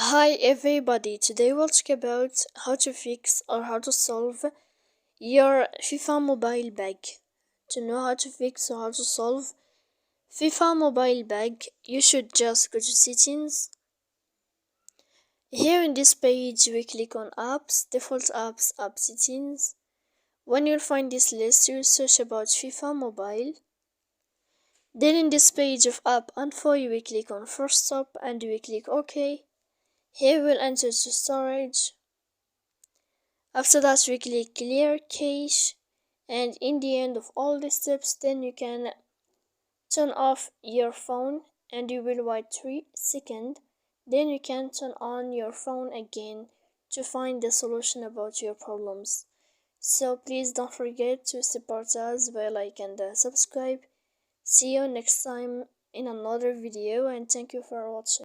Hi everybody, today we'll talk about how to fix or how to solve your FIFA mobile bug. To know how to fix or how to solve FIFA mobile bug, you should just go to settings. Here in this page we click on apps, default apps, app settings. When you'll find this list, you search about FIFA mobile. Then in this page of app info you will click on first stop and you will click OK. Here we'll enter to storage. After that we click clear cache, and in the end of all the steps then you can turn off your phone and you will wait 3 seconds. Then you can turn on your phone again to find the solution about your problems. So please don't forget to support us by like and subscribe. See you next time in another video, and thank you for watching.